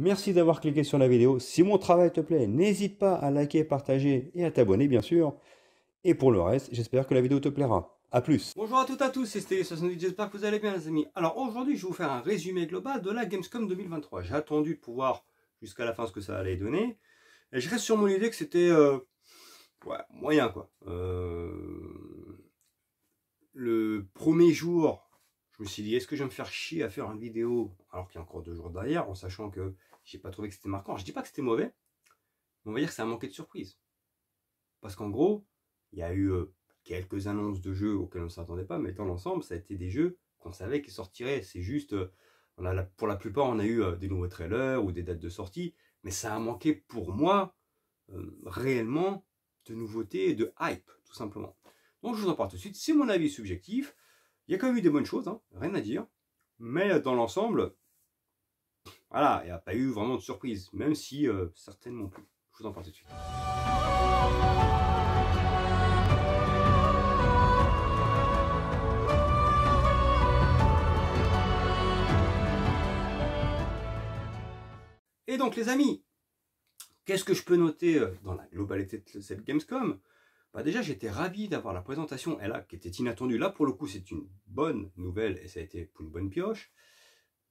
Merci d'avoir cliqué sur la vidéo. Si mon travail te plaît, n'hésite pas à liker, partager et à t'abonner, bien sûr. Et pour le reste, j'espère que la vidéo te plaira. A plus. Bonjour à toutes et à tous, c'est Stélé78, j'espère que vous allez bien les amis. Alors aujourd'hui je vais vous faire un résumé global de la Gamescom 2023. J'ai attendu de pouvoir jusqu'à la fin ce que ça allait donner. Et je reste sur mon idée que c'était moyen quoi. Le premier jour, je me suis dit est-ce que je vais me faire chier à faire une vidéo alors qu'il y a encore 2 jours derrière, en sachant que j'ai pas trouvé que c'était marquant. Je dis pas que c'était mauvais, mais on va dire que ça a manqué de surprise. Parce qu'en gros, il y a eu quelques annonces de jeux auxquels on ne s'attendait pas, mais dans l'ensemble, ça a été des jeux qu'on savait qu'ils sortiraient. C'est juste, pour la plupart, on a eu des nouveaux trailers ou des dates de sortie, mais ça a manqué pour moi réellement de nouveautés et de hype, tout simplement. Donc je vous en parle tout de suite. C'est mon avis subjectif. Il y a quand même eu des bonnes choses, hein, rien à dire. Mais dans l'ensemble, voilà, il n'y a pas eu vraiment de surprise, même si certaines m'ont plu. Je vous en parle tout de suite. Et donc les amis, qu'est-ce que je peux noter dans la globalité de cette Gamescom? Déjà j'étais ravi d'avoir la présentation, elle qui était inattendue. Là pour le coup c'est une bonne nouvelle et ça a été une bonne pioche.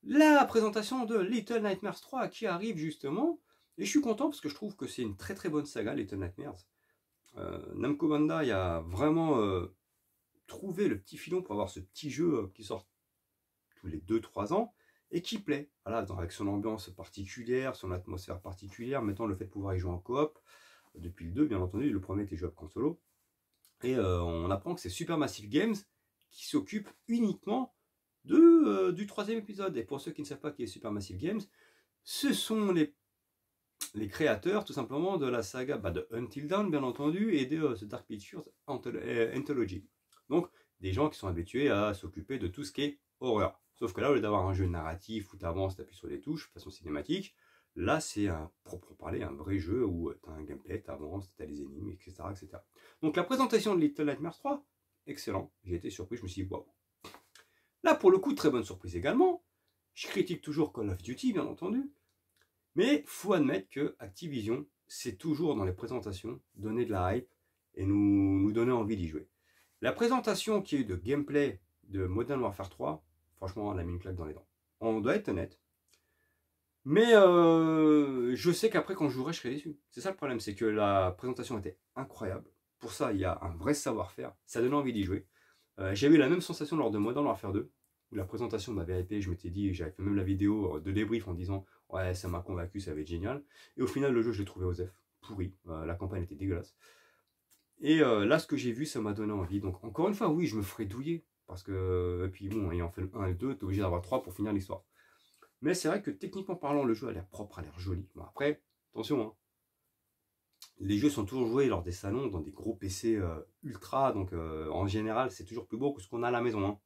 La présentation de Little Nightmares 3 qui arrive justement. Et je suis content parce que je trouve que c'est une très très bonne saga Little Nightmares. Namco Bandai a vraiment trouvé le petit filon pour avoir ce petit jeu qui sort tous les 2-3 ans. Et qui plaît, voilà, avec son ambiance particulière, son atmosphère particulière, mettant le fait de pouvoir y jouer en coop, depuis le 2 bien entendu, le premier était jouable qu'en solo, et on apprend que c'est Supermassive Games qui s'occupe uniquement du 3e épisode, et pour ceux qui ne savent pas qui est Supermassive Games, ce sont les créateurs tout simplement de la saga de Until Dawn bien entendu, et de The Dark Pictures Anthology, donc des gens qui sont habitués à s'occuper de tout ce qui est horreur. Sauf que là, au lieu d'avoir un jeu narratif où tu avances, tu appuies sur des touches, de façon cinématique, là, c'est un proprement parler, un vrai jeu où tu as un gameplay, tu avances, tu as les énigmes, etc., etc. Donc la présentation de Little Nightmares 3, excellent. J'ai été surpris, je me suis dit, waouh. Là, pour le coup, très bonne surprise également. Je critique toujours Call of Duty, bien entendu. Mais il faut admettre que Activision, c'est toujours dans les présentations, donner de la hype et nous donner envie d'y jouer. La présentation qui est de gameplay de Modern Warfare 3, franchement, elle a mis une claque dans les dents. On doit être honnête. Mais je sais qu'après, quand je jouerai, je serai déçu. C'est ça le problème, c'est que la présentation était incroyable. Pour ça, il y a un vrai savoir-faire. Ça donne envie d'y jouer. J'ai eu la même sensation lors de Modern Warfare 2, où la présentation m'avait hypé. Je m'étais dit, j'avais fait même la vidéo de débrief en disant « Ouais, ça m'a convaincu, ça va être génial. » Et au final, le jeu, je l'ai trouvé osef, pourri. La campagne était dégueulasse. Et là, ce que j'ai vu, ça m'a donné envie. Donc, encore une fois, oui, je me ferai douiller. Parce que, et puis bon, ayant fait le 1 et le 2, t'es obligé d'avoir 3 pour finir l'histoire. Mais c'est vrai que techniquement parlant, le jeu a l'air propre, a l'air joli. Bon, après, attention, hein, les jeux sont toujours joués lors des salons, dans des gros PC ultra. Donc, en général, c'est toujours plus beau que ce qu'on a à la maison. Hein.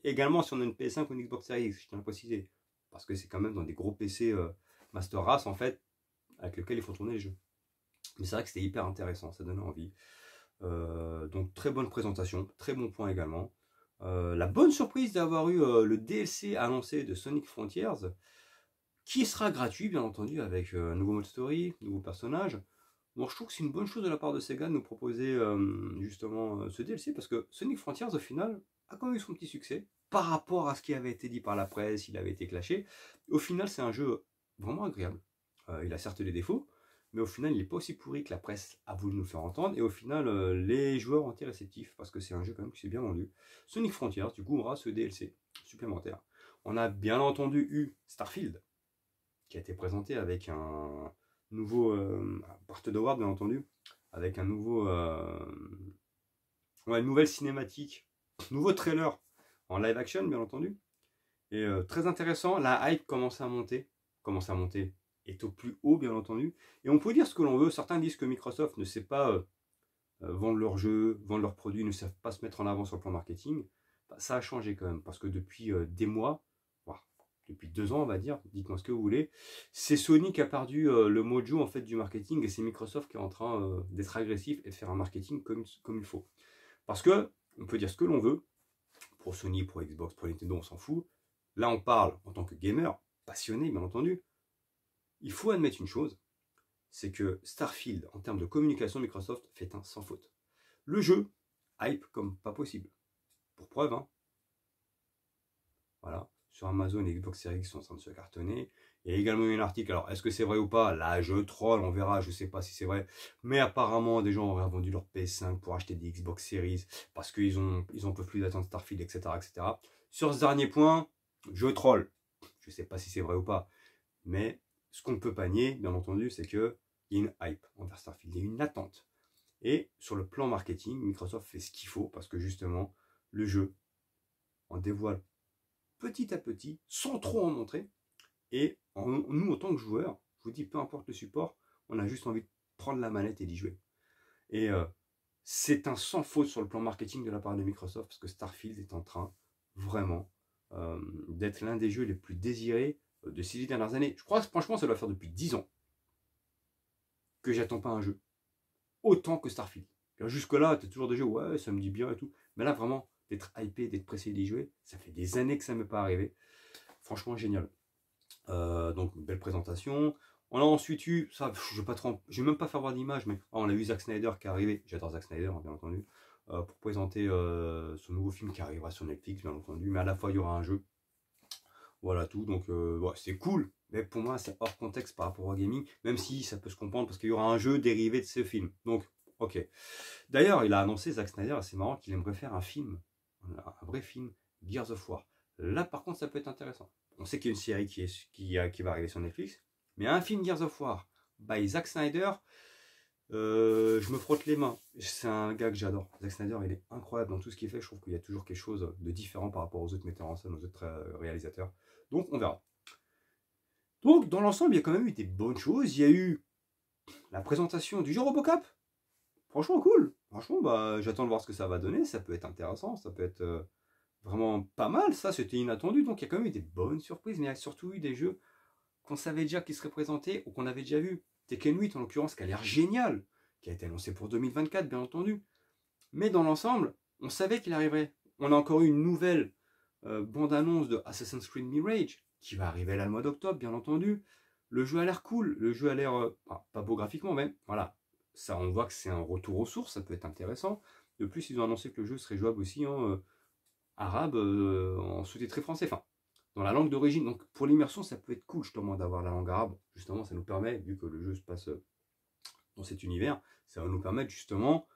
Également, si on a une PS5 ou une Xbox Series X, je tiens à préciser. Parce que c'est quand même dans des gros PC Master Race, en fait, avec lesquels il faut tourner les jeux. Mais c'est vrai que c'était hyper intéressant, ça donnait envie. Donc très bonne présentation, très bon point également. La bonne surprise d'avoir eu le DLC annoncé de Sonic Frontiers, qui sera gratuit bien entendu avec un nouveau mode story, nouveau personnage. Bon, je trouve que c'est une bonne chose de la part de Sega de nous proposer justement ce DLC, parce que Sonic Frontiers au final a quand même eu son petit succès par rapport à ce qui avait été dit par la presse, il avait été clashé. Au final c'est un jeu vraiment agréable. Il a certes des défauts, mais au final il n'est pas aussi pourri que la presse a voulu nous faire entendre, et au final les joueurs ont été réceptifs, parce que c'est un jeu quand même qui s'est bien vendu. Sonic Frontiers, du coup, aura ce DLC supplémentaire. On a bien entendu eu Starfield, qui a été présenté avec un nouveau par Todd Howard, bien entendu, avec un nouveau une nouvelle cinématique, nouveau trailer en live action, bien entendu, et très intéressant. La hype commence à monter, est au plus haut, bien entendu. Et on peut dire ce que l'on veut. Certains disent que Microsoft ne sait pas vendre leurs jeux, vendre leurs produits, ne savent pas se mettre en avant sur le plan marketing. Ça a changé quand même, parce que depuis des mois, voire depuis 2 ans, on va dire, dites-moi ce que vous voulez, c'est Sony qui a perdu le mojo en fait du marketing, et c'est Microsoft qui est en train d'être agressif et de faire un marketing comme il faut. Parce que, on peut dire ce que l'on veut, pour Sony, pour Xbox, pour Nintendo, on s'en fout. Là, on parle en tant que gamer, passionné, bien entendu. il faut admettre une chose, c'est que Starfield, en termes de communication, Microsoft fait un sans faute. Le jeu, hype comme pas possible. Pour preuve, hein. Voilà, sur Amazon, les Xbox Series X sont en train de se cartonner. Il y a également eu un article, alors est-ce que c'est vrai ou pas? Là, je troll, on verra, je sais pas si c'est vrai. Mais apparemment, des gens auraient vendu leur PS5 pour acheter des Xbox Series parce qu'ils en peuvent plus d'attendre Starfield, etc., etc. Sur ce dernier point, je troll. Je sais pas si c'est vrai ou pas. Mais ce qu'on ne peut pas nier, bien entendu, c'est qu'il y a une hype envers Starfield, il y a une attente. Et sur le plan marketing, Microsoft fait ce qu'il faut parce que justement, le jeu en dévoile petit à petit, sans trop en montrer. Et nous, en tant que joueurs, je vous dis, peu importe le support, on a juste envie de prendre la manette et d'y jouer. Et c'est un sans faute sur le plan marketing de la part de Microsoft, parce que Starfield est en train vraiment d'être l'un des jeux les plus désirés de ces 10 dernières années. Je crois que franchement, ça doit faire depuis 10 ans que j'attends pas un jeu autant que Starfield. Jusque-là, tu as toujours des jeux, ouais, ça me dit bien et tout. Mais là, vraiment, d'être hypé, d'être pressé d'y jouer, ça fait des années que ça ne m'est pas arrivé. Franchement, génial. Donc, une belle présentation. On a ensuite eu, ça, je vais même pas faire voir d'image, mais on a eu Zack Snyder qui est arrivé. J'adore Zack Snyder, bien entendu, pour présenter son nouveau film qui arrivera sur Netflix, bien entendu. Mais à la fois, il y aura un jeu. Voilà tout. Donc, ouais, c'est cool. Mais pour moi, c'est hors contexte par rapport au gaming, même si ça peut se comprendre parce qu'il y aura un jeu dérivé de ce film. Donc, ok. D'ailleurs, il a annoncé, Zack Snyder, c'est marrant, qu'il aimerait faire un film, un vrai film, Gears of War. Là, par contre, ça peut être intéressant. On sait qu'il y a une série qui va arriver sur Netflix, mais un film Gears of War by Zack Snyder, je me frotte les mains. C'est un gars que j'adore. Zack Snyder, il est incroyable dans tout ce qu'il fait. Je trouve qu'il y a toujours quelque chose de différent par rapport aux autres metteurs en scène, aux autres réalisateurs. Donc, on verra. Donc, dans l'ensemble, il y a quand même eu des bonnes choses. Il y a eu la présentation du jeu Robocop. Franchement, cool. Franchement, bah, j'attends de voir ce que ça va donner. Ça peut être intéressant. Ça peut être vraiment pas mal. Ça, c'était inattendu. Donc, il y a quand même eu des bonnes surprises. Mais il y a surtout eu des jeux qu'on savait déjà qui seraient présentés ou qu'on avait déjà vu. Tekken 8, en l'occurrence, qui a l'air génial. Qui a été annoncé pour 2024, bien entendu. Mais dans l'ensemble, on savait qu'il arriverait. On a encore eu une nouvelle bande-annonce de Assassin's Creed Mirage qui va arriver là le mois d'octobre, bien entendu. Le jeu a l'air cool, le jeu a l'air pas beau graphiquement, mais voilà, ça on voit que c'est un retour aux sources, ça peut être intéressant. De plus, ils ont annoncé que le jeu serait jouable aussi en arabe, en sous-titré français, enfin, dans la langue d'origine. Donc pour l'immersion, ça peut être cool justement d'avoir la langue arabe. Justement, ça nous permet, vu que le jeu se passe dans cet univers, ça va nous permettre justement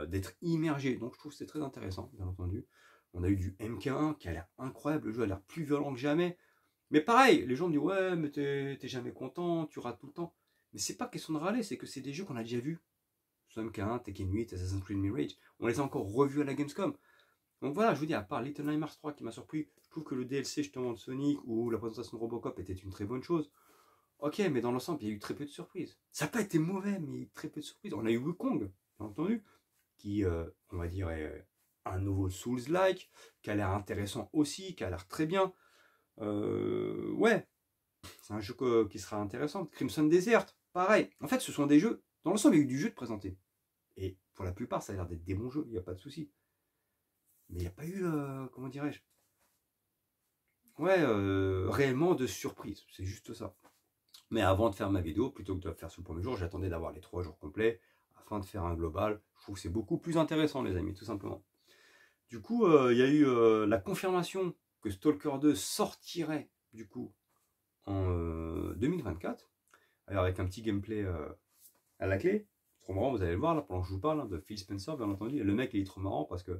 d'être immergé. Donc je trouve que c'est très intéressant, bien entendu. On a eu du MK1 qui a l'air incroyable, le jeu a l'air plus violent que jamais. Mais pareil, les gens me disent ouais, mais t'es jamais content, tu rates tout le temps. Mais c'est pas question de râler, c'est que c'est des jeux qu'on a déjà vus. Sur MK1, Tekken 8, Assassin's Creed Mirage, on les a encore revus à la Gamescom. Donc voilà, je vous dis, à part Little Nightmares 3 qui m'a surpris, je trouve que le DLC justement de Sonic ou la présentation de Robocop était une très bonne chose. Ok, mais dans l'ensemble, il y a eu très peu de surprises. Ça n'a pas été mauvais, mais il y a eu très peu de surprises. On a eu Wukong, bien entendu, qui, on va dire, est un nouveau Souls-like, qui a l'air intéressant aussi, qui a l'air très bien. Ouais, c'est un jeu qui sera intéressant. Crimson Desert, pareil. En fait, ce sont des jeux, dans l'ensemble, il y a eu du jeu de présenter. Et pour la plupart, ça a l'air d'être des bons jeux, il n'y a pas de souci. Mais il n'y a pas eu, comment dirais-je, ouais, réellement de surprise. C'est juste ça. Mais avant de faire ma vidéo, plutôt que de la faire sur le premier jour, j'attendais d'avoir les 3 jours complets afin de faire un global. Je trouve que c'est beaucoup plus intéressant, les amis, tout simplement. Du coup, il y a eu la confirmation que Stalker 2 sortirait, du coup, en 2024. Alors, avec un petit gameplay à la clé. Trop marrant, vous allez le voir, là, pendant que je vous parle, hein, de Phil Spencer, bien entendu. Et le mec, il est trop marrant parce que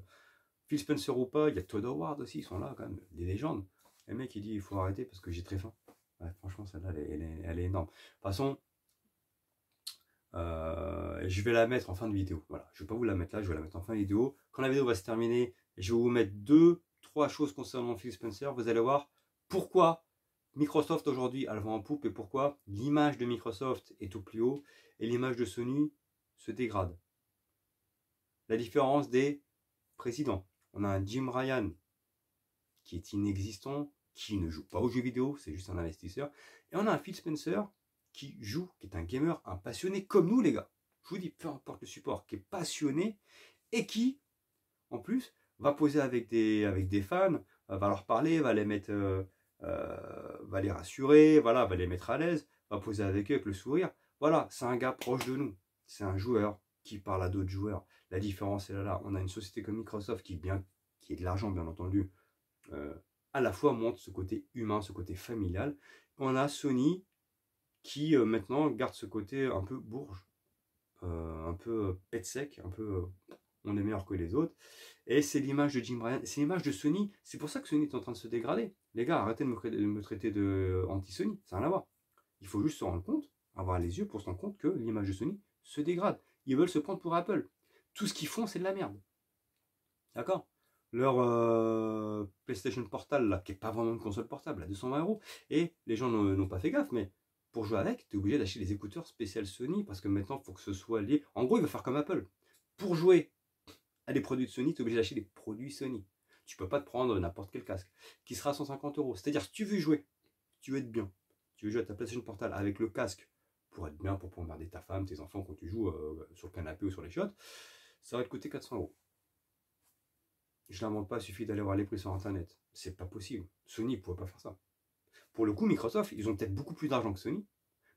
Phil Spencer ou pas, il y a Todd Howard aussi, ils sont là, quand même, des légendes. Et le mec, il dit, il faut arrêter parce que j'ai très faim. Ouais, franchement, celle-là, elle est énorme. De toute façon, je vais la mettre en fin de vidéo. Voilà, je ne vais pas vous la mettre là, je vais la mettre en fin de vidéo. Quand la vidéo va se terminer, je vais vous mettre 2-3 choses concernant Phil Spencer. Vous allez voir pourquoi Microsoft aujourd'hui a le vent en poupe et pourquoi l'image de Microsoft est au plus haut et l'image de Sony se dégrade. La différence des présidents. On a un Jim Ryan qui est inexistant, qui ne joue pas aux jeux vidéo, c'est juste un investisseur. Et on a un Phil Spencer qui joue, qui est un gamer, un passionné comme nous les gars. Je vous dis, peu importe le support, qui est passionné et qui, en plus, va poser avec des fans, va leur parler, va les mettre, va les rassurer, voilà, va les mettre à l'aise, va poser avec eux avec le sourire. Voilà, c'est un gars proche de nous. C'est un joueur qui parle à d'autres joueurs. La différence est là. On a une société comme Microsoft qui est de l'argent, bien entendu, à la fois montre ce côté humain, ce côté familial. On a Sony qui maintenant garde ce côté un peu bourge, un peu pet sec, un peu on est meilleur que les autres. Et c'est l'image de Jim Ryan, c'est l'image de Sony. C'est pour ça que Sony est en train de se dégrader. Les gars, arrêtez de me traiter de anti-Sony, ça n'a rien à voir. Il faut juste se rendre compte, avoir les yeux pour se rendre compte que l'image de Sony se dégrade. Ils veulent se prendre pour Apple. Tout ce qu'ils font, c'est de la merde. D'accord? Leur PlayStation Portal, là, qui n'est pas vraiment une console portable, à 220 €. Et les gens n'ont pas fait gaffe, mais pour jouer avec, tu es obligé d'acheter les écouteurs spécial Sony, parce que maintenant, il faut que ce soit lié. En gros, il va faire comme Apple. Pour jouer à des produits de Sony, tu es obligé d'acheter des produits Sony. Tu peux pas te prendre n'importe quel casque, qui sera à 150 €. C'est-à-dire, si tu veux jouer, tu veux être bien, tu veux jouer à ta PlayStation Portal avec le casque, pour être bien, pour pouvoir emmerder ta femme, tes enfants quand tu joues sur le canapé ou sur les chiottes, ça va te coûter 400 €. Je l'invente pas, il suffit d'aller voir les prix sur internet. C'est pas possible. Sony ne pourrait pas faire ça. Pour le coup, Microsoft, ils ont peut-être beaucoup plus d'argent que Sony,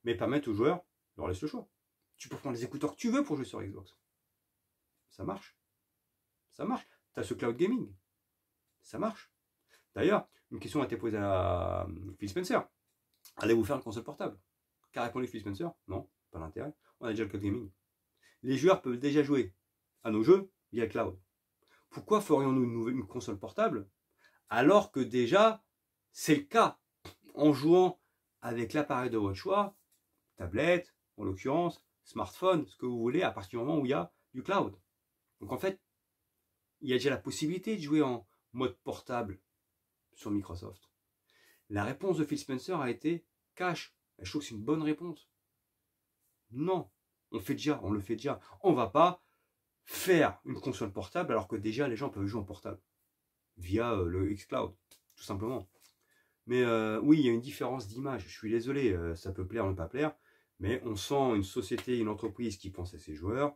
mais permettent aux joueurs, leur laisse le choix. Tu peux prendre les écouteurs que tu veux pour jouer sur Xbox. Ça marche. Ça marche. Tu as ce cloud gaming. Ça marche. D'ailleurs, une question a été posée à Phil Spencer. Allez-vous faire une console portable? Qu'a répondu Phil Spencer? Non, pas d'intérêt. On a déjà le cloud gaming. Les joueurs peuvent déjà jouer à nos jeux via cloud. Pourquoi ferions-nous une console portable alors que déjà c'est le cas en jouant avec l'appareil de votre choix, tablette, en l'occurrence, smartphone, ce que vous voulez, à partir du moment où il y a du cloud. Donc en fait, il y a déjà la possibilité de jouer en mode portable sur Microsoft. La réponse de Phil Spencer a été cash. Je trouve que c'est une bonne réponse. Non, on le fait déjà. On ne va pas faire une console portable alors que déjà les gens peuvent jouer en portable via le xCloud, tout simplement. Mais oui, il y a une différence d'image. Je suis désolé, ça peut plaire ou ne pas plaire, mais on sent une société, une entreprise qui pense à ses joueurs.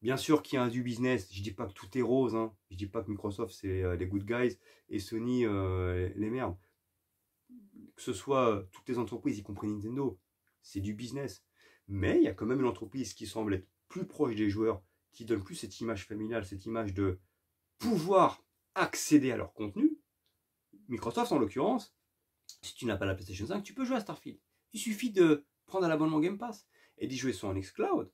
Bien sûr qu'il y a du business. Je dis pas que tout est rose. Hein. Je dis pas que Microsoft c'est les good guys et Sony les merdes. Que ce soit toutes les entreprises, y compris Nintendo, c'est du business. Mais il y a quand même une entreprise qui semble être plus proche des joueurs, qui donne plus cette image familiale, cette image de pouvoir accéder à leur contenu. Microsoft, en l'occurrence, si tu n'as pas la PlayStation 5, tu peux jouer à Starfield. Il suffit de prendre l'abonnement Game Pass et d'y jouer soit en xCloud,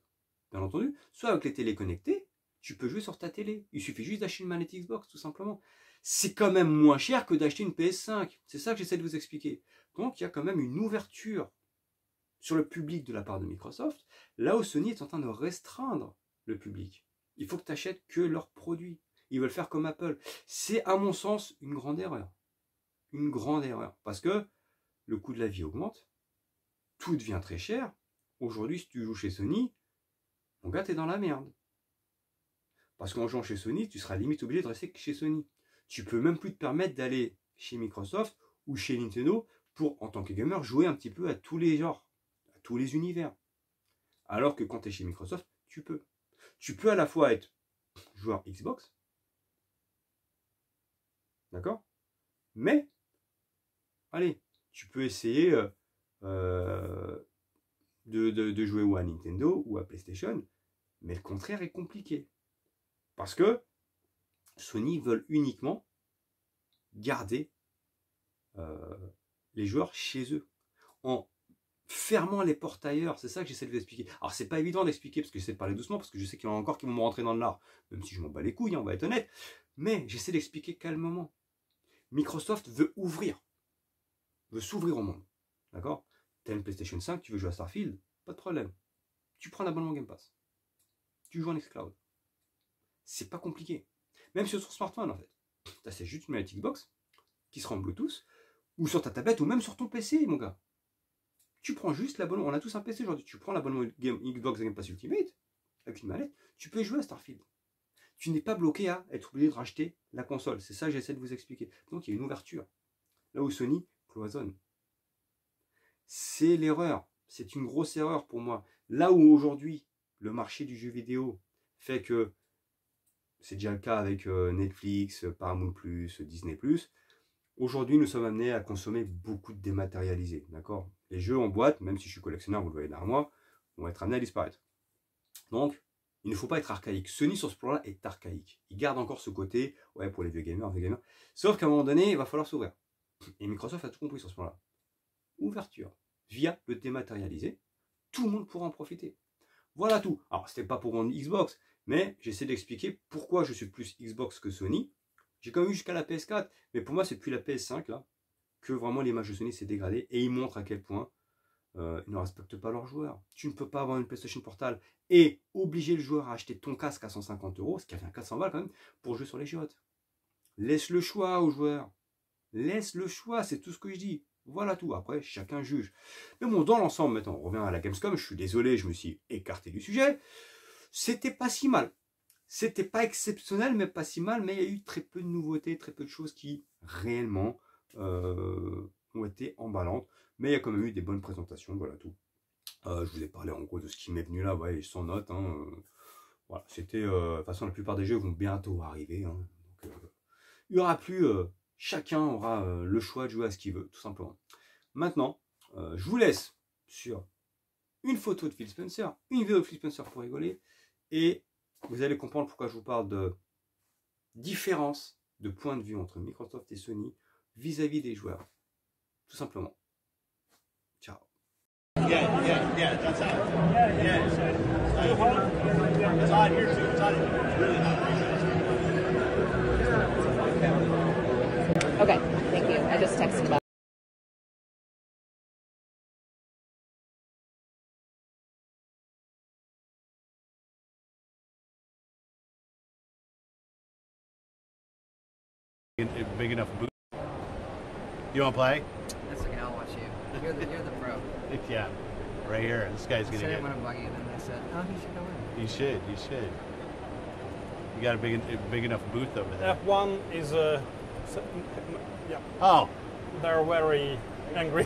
bien entendu, soit avec les télés connectées, tu peux jouer sur ta télé. Il suffit juste d'acheter une manette Xbox, tout simplement. C'est quand même moins cher que d'acheter une PS5. C'est ça que j'essaie de vous expliquer. Donc, il y a quand même une ouverture sur le public de la part de Microsoft, là où Sony est en train de restreindre le public. Il faut que tu achètes que leurs produits. Ils veulent faire comme Apple. C'est, à mon sens, une grande erreur. Une grande erreur. Parce que le coût de la vie augmente. Tout devient très cher. Aujourd'hui, si tu joues chez Sony, mon gars, t'es dans la merde. Parce qu'en jouant chez Sony, tu seras limite obligé de rester chez Sony. Tu peux même plus te permettre d'aller chez Microsoft ou chez Nintendo pour, en tant que gamer, jouer un petit peu à tous les genres, à tous les univers. Alors que quand tu es chez Microsoft, tu peux. Tu peux à la fois être joueur Xbox, d'accord? Mais, allez, tu peux essayer de jouer ou à Nintendo ou à PlayStation, mais le contraire est compliqué. Parce que Sony veulent uniquement garder les joueurs chez eux, en fermant les portes ailleurs. C'est ça que j'essaie de vous expliquer. Alors c'est pas évident d'expliquer, parce que j'essaie de parler doucement, parce que je sais qu'il y en a encore qui vont me rentrer dans le lard, même si je m'en bats les couilles, hein, on va être honnête, mais j'essaie d'expliquer calmement. Microsoft veut ouvrir, veut s'ouvrir au monde, d'accord? T'as une PlayStation 5, tu veux jouer à Starfield, pas de problème. Tu prends l'abonnement Game Pass, tu joues en xCloud. C'est pas compliqué. Même sur ton smartphone, en fait. C'est juste une manette Xbox qui sera en Bluetooth, ou sur ta tablette, ou même sur ton PC, mon gars. Tu prends juste l'abonnement. On a tous un PC aujourd'hui. Tu prends l'abonnement Xbox Game Pass Ultimate avec une manette, tu peux jouer à Starfield. Tu n'es pas bloqué à être obligé de racheter la console. C'est ça que j'essaie de vous expliquer. Donc il y a une ouverture. Là où Sony cloisonne. C'est l'erreur. C'est une grosse erreur pour moi. Là où aujourd'hui, le marché du jeu vidéo fait que, c'est déjà le cas avec Netflix, Paramount+, Disney+, Aujourd'hui, nous sommes amenés à consommer beaucoup de dématérialisés, d'accord? Les jeux en boîte, même si je suis collectionneur, vous le voyez derrière moi, vont être amenés à disparaître. Donc, il ne faut pas être archaïque. Sony, sur ce plan-là, est archaïque. Il garde encore ce côté, ouais, pour les vieux gamers, Sauf qu'à un moment donné, il va falloir s'ouvrir. Et Microsoft a tout compris sur ce plan-là. Ouverture. Via le dématérialisé, tout le monde pourra en profiter. Voilà tout. Alors, c'était pas pour vendre Xbox, mais j'essaie d'expliquer pourquoi je suis plus Xbox que Sony. J'ai quand même eu jusqu'à la PS4, mais pour moi, c'est depuis la PS5, là, que vraiment l'image de Sony s'est dégradée, et ils montrent à quel point ils ne respectent pas leurs joueurs. Tu ne peux pas avoir une PlayStation Portale et obliger le joueur à acheter ton casque à 150 €, ce qui revient à 400 balles quand même, pour jouer sur les chiottes. Laisse le choix aux joueurs. Laisse le choix, c'est tout ce que je dis. Voilà tout. Après, chacun juge. Mais bon, dans l'ensemble, maintenant, on revient à la Gamescom. Je suis désolé, je me suis écarté du sujet. C'était pas si mal. C'était pas exceptionnel, mais pas si mal. Mais il y a eu très peu de nouveautés, très peu de choses qui, réellement, ont été emballantes. Mais il y a quand même eu des bonnes présentations. Voilà tout. Je vous ai parlé en gros de ce qui m'est venu là, ouais, sans note. Hein, voilà, c'était. De toute façon, la plupart des jeux vont bientôt arriver. Hein, donc, il n'y aura plus. Chacun aura le choix de jouer à ce qu'il veut, tout simplement. Maintenant, je vous laisse sur une photo de Phil Spencer, une vidéo de Phil Spencer pour rigoler, et vous allez comprendre pourquoi je vous parle de différence de point de vue entre Microsoft et Sony vis-à-vis des joueurs. Tout simplement. Ciao. Yeah, that's out. Yeah, it's on here too. It's on really not. Okay, thank you. I just texted about. Big enough booth. You want to play? That's okay, I'll watch you. You're the pro. Yeah, right here. This guy's I gonna said it get. when I'm bugging, and then I said, oh, he should go in. You should. You should. You got a big enough booth over there. F1 is yeah. Oh, They're very angry.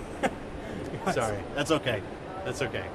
sorry. That's okay. That's okay.